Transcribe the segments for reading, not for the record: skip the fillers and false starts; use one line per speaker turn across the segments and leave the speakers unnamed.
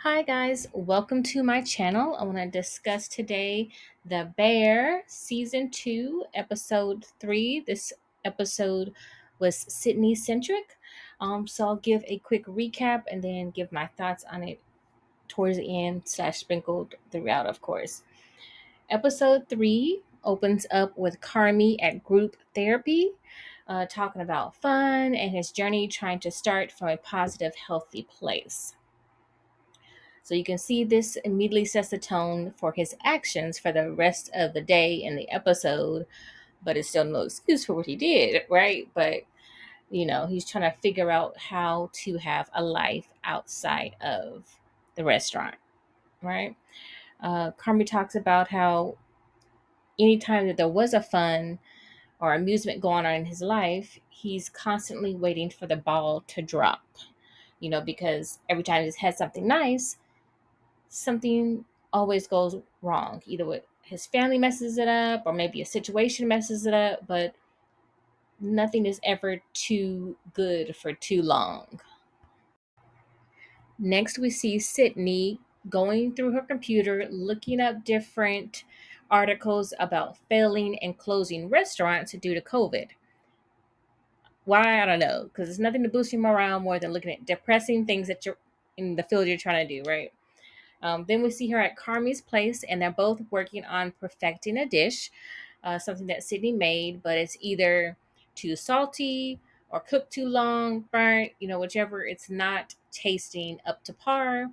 Hi guys, welcome to my channel. I want to discuss today The Bear Season 2, Episode 3. This episode was Sydney centric. So I'll give a quick recap and then give my thoughts on it towards the end, slash sprinkled throughout, of course. Episode 3 opens up with Carmy at group therapy, talking about fun and his journey trying to start from a positive, healthy place. So you can see this immediately sets the tone for his actions for the rest of the day in the episode, but it's still no excuse for what he did, right? But he's trying to figure out how to have a life outside of the restaurant, right? Carmi talks about how anytime that there was a fun or amusement going on in his life, he's constantly waiting for the ball to drop, because every time he's had something nice, something always goes wrong. Either with his family messes it up or maybe a situation messes it up, but nothing is ever too good for too long. Next, we see Sydney going through her computer, looking up different articles about failing and closing restaurants due to COVID. Why? I don't know, because there's nothing to boost your morale more than looking at depressing things that you're in the field you're trying to do, right? Then we see her at Carmy's place, and they're both working on perfecting a dish, something that Sydney made, but it's either too salty or cooked too long, burnt, whichever. It's not tasting up to par.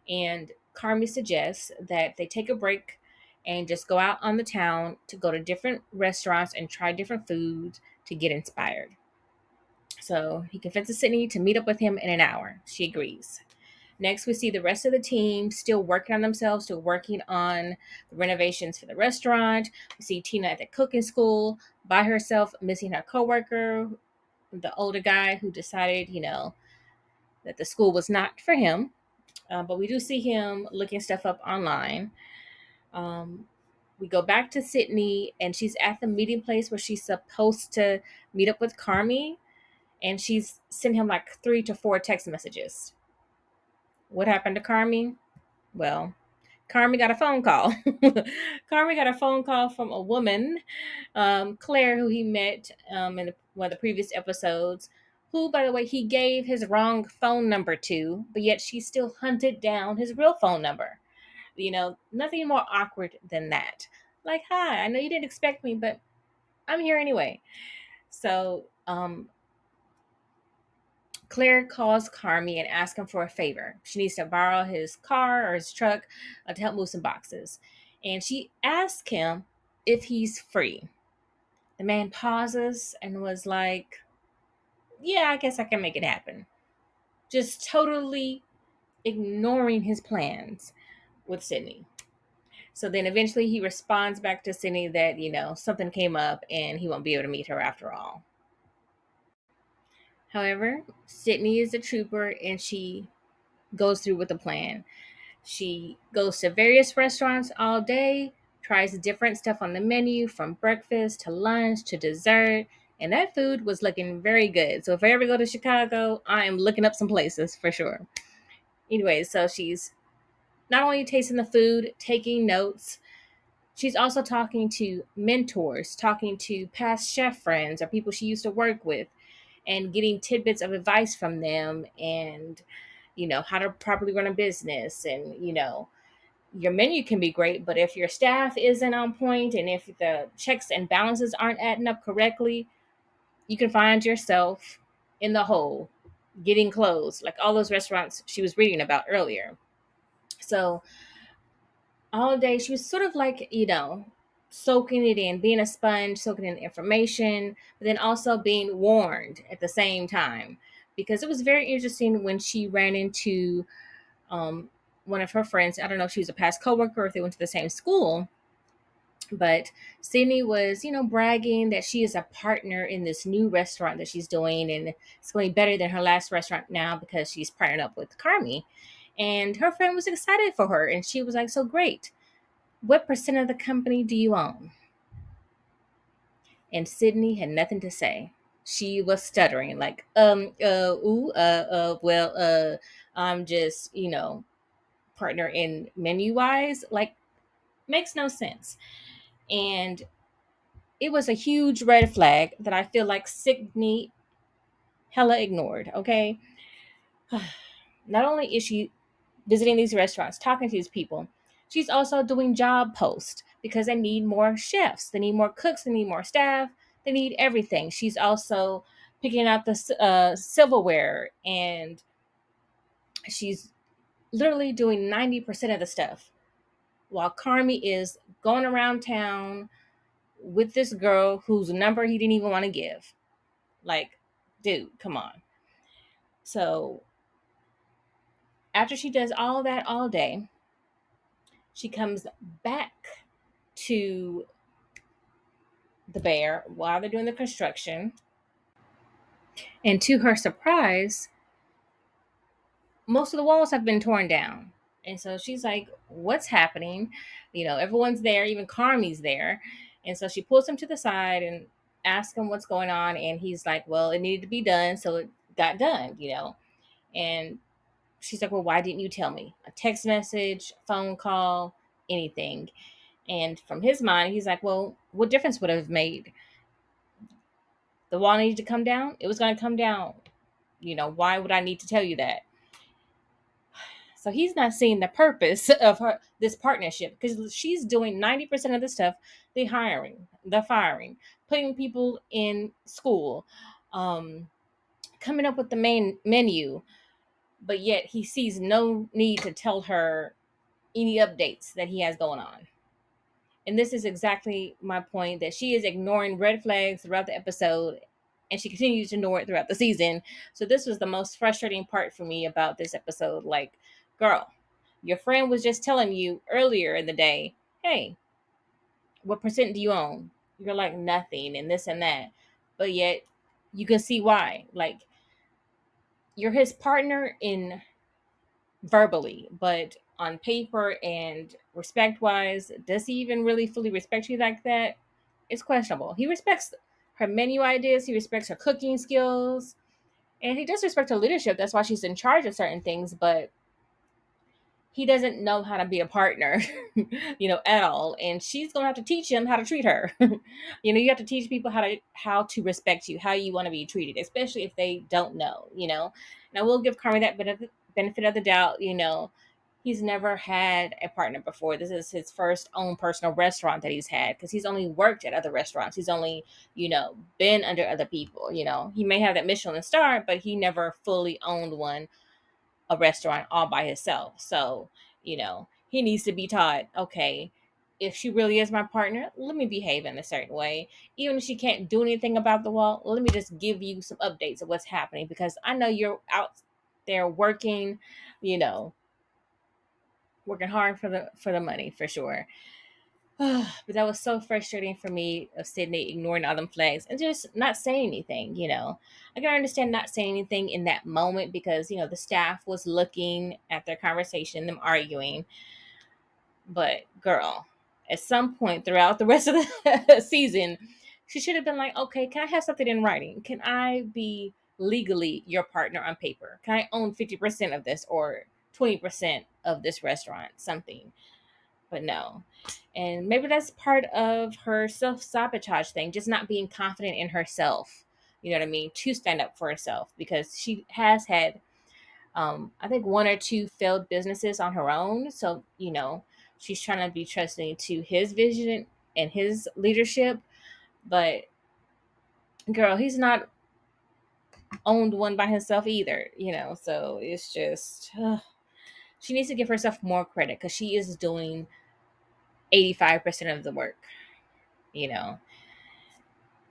And Carmy suggests that they take a break and just go out on the town to go to different restaurants and try different foods to get inspired. So he convinces Sydney to meet up with him in an hour. She agrees. Next, we see the rest of the team still working on themselves, still working on the renovations for the restaurant. We see Tina at the cooking school by herself, missing her coworker, the older guy who decided, that the school was not for him. But we do see him looking stuff up online. Um, we go back to Sydney, and she's at the meeting place where she's supposed to meet up with Carmy, and she's sent him like 3 to 4 text messages. What happened to Carmy? Well, Carmy got a phone call. Carmy got a phone call from a woman, Claire, who he met in one of the previous episodes, who, by the way, he gave his wrong phone number to, but yet she still hunted down his real phone number. Nothing more awkward than that. Like, hi, I know you didn't expect me, but I'm here anyway. So, Claire calls Carmy and asks him for a favor. She needs to borrow his car or his truck to help move some boxes. And she asks him if he's free. The man pauses and was like, yeah, I guess I can make it happen. Just totally ignoring his plans with Sydney. So then eventually he responds back to Sydney that, something came up and he won't be able to meet her after all. However, Sydney is a trooper and she goes through with the plan. She goes to various restaurants all day, tries different stuff on the menu from breakfast to lunch to dessert, and that food was looking very good. So if I ever go to Chicago, I am looking up some places for sure. Anyway, so she's not only tasting the food, taking notes, she's also talking to mentors, talking to past chef friends or people she used to work with, and getting tidbits of advice from them and how to properly run a business. And your menu can be great, but if your staff isn't on point and if the checks and balances aren't adding up correctly, you can find yourself in the hole, getting closed, like all those restaurants she was reading about earlier. So all day she was sort of like, soaking it in, being a sponge, soaking in information, but then also being warned at the same time. Because it was very interesting when she ran into um, one of her friends. I don't know if she was a past coworker or if they went to the same school, but Sydney was, bragging that she is a partner in this new restaurant that she's doing, and it's going better than her last restaurant now because she's partnered up with Carmy. And her friend was excited for her, and she was like, "So great! What percent of the company do you own?" And Sydney had nothing to say. She was stuttering, like, well, I'm just, partner in menu wise. Like, makes no sense. And it was a huge red flag that I feel like Sydney hella ignored. Okay. Not only is she visiting these restaurants, talking to these people, she's also doing job posts because they need more chefs, they need more cooks, they need more staff, they need everything. She's also picking out the silverware, and she's literally doing 90% of the stuff while Carmy is going around town with this girl whose number he didn't even want to give. Like, dude, come on. So after she does all that all day, she comes back to the bear while they're doing the construction. And to her surprise, most of the walls have been torn down. And so she's like, what's happening? Everyone's there, even Carmy's there. And so she pulls him to the side and asks him what's going on. And he's like, well, it needed to be done. So it got done. And she's like, well, why didn't you tell me? A text message, phone call, anything. And from his mind, he's like, well, what difference would it have made? The wall needed to come down. It was going to come down. Why would I need to tell you that? So he's not seeing the purpose of this partnership because she's doing 90% of the stuff: the hiring, the firing, putting people in school, um, coming up with the main menu. But yet he sees no need to tell her any updates that he has going on. And this is exactly my point, that she is ignoring red flags throughout the episode, and she continues to ignore it throughout the season. So this was the most frustrating part for me about this episode. Like, girl, your friend was just telling you earlier in the day, hey, what percent do you own? You're like, nothing, and this and that. But yet you can see why. Like, you're his partner in verbally, but on paper and respect wise, does he even really fully respect you like that? It's questionable. He respects her menu ideas, he respects her cooking skills, and he does respect her leadership. That's why she's in charge of certain things, but he doesn't know how to be a partner, at all. And she's gonna have to teach him how to treat her. You have to teach people how to respect you, how you want to be treated, especially if they don't know. And I will give Carmen that benefit of the doubt. He's never had a partner before. This is his first own personal restaurant that he's had, because he's only worked at other restaurants. He's only, been under other people. He may have that Michelin star, but he never fully owned a restaurant all by himself. So, he needs to be taught, okay, if she really is my partner, let me behave in a certain way. Even if she can't do anything about the wall, let me just give you some updates of what's happening, because I know you're out there working, you know, working hard for the money for sure. But that was so frustrating for me, of Sydney ignoring all them flags and just not saying anything. I can understand not saying anything in that moment because the staff was looking at their conversation, them arguing. But girl, at some point throughout the rest of the season, she should have been like, okay, can I have something in writing? Can I be legally your partner on paper? Can I own 50% of this, or 20% of this restaurant? Something. But no. And maybe that's part of her self sabotage thing, just not being confident in herself. You know what I mean? To stand up for herself, because she has had, I think, one or two failed businesses on her own. So, she's trying to be trusting to his vision and his leadership. But girl, he's not owned one by himself either. So it's just, she needs to give herself more credit, because she is doing 85% of the work, you know.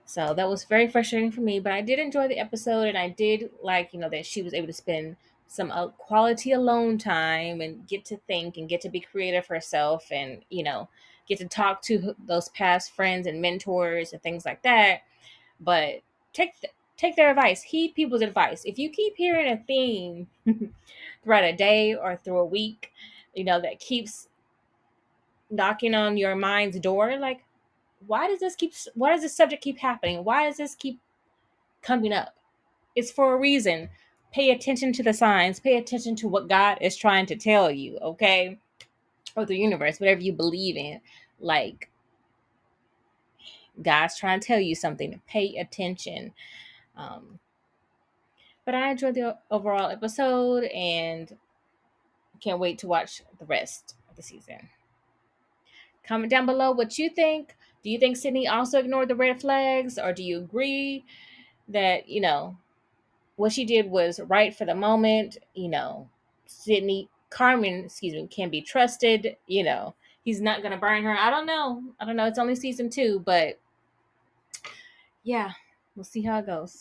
So that was very frustrating for me, but I did enjoy the episode, and I did like, that she was able to spend some quality alone time and get to think and get to be creative herself, and, get to talk to those past friends and mentors and things like that. But take their advice, heed people's advice. If you keep hearing a theme throughout a day or through a week, that keeps knocking on your mind's door, like, why does this subject keep happening? Why does this keep coming up? It's for a reason. Pay attention to the signs, pay attention to what God is trying to tell you, okay? Or the universe, whatever you believe in. Like, God's trying to tell you something. Pay attention. Um, but I enjoyed the overall episode and can't wait to watch the rest of the season. Comment down below what you think. Do you think Sydney also ignored the red flags, or do you agree that, what she did was right for the moment? Sydney, Carmen, excuse me, can be trusted. He's not going to burn her. I don't know. I don't know. It's only season 2, but yeah, we'll see how it goes.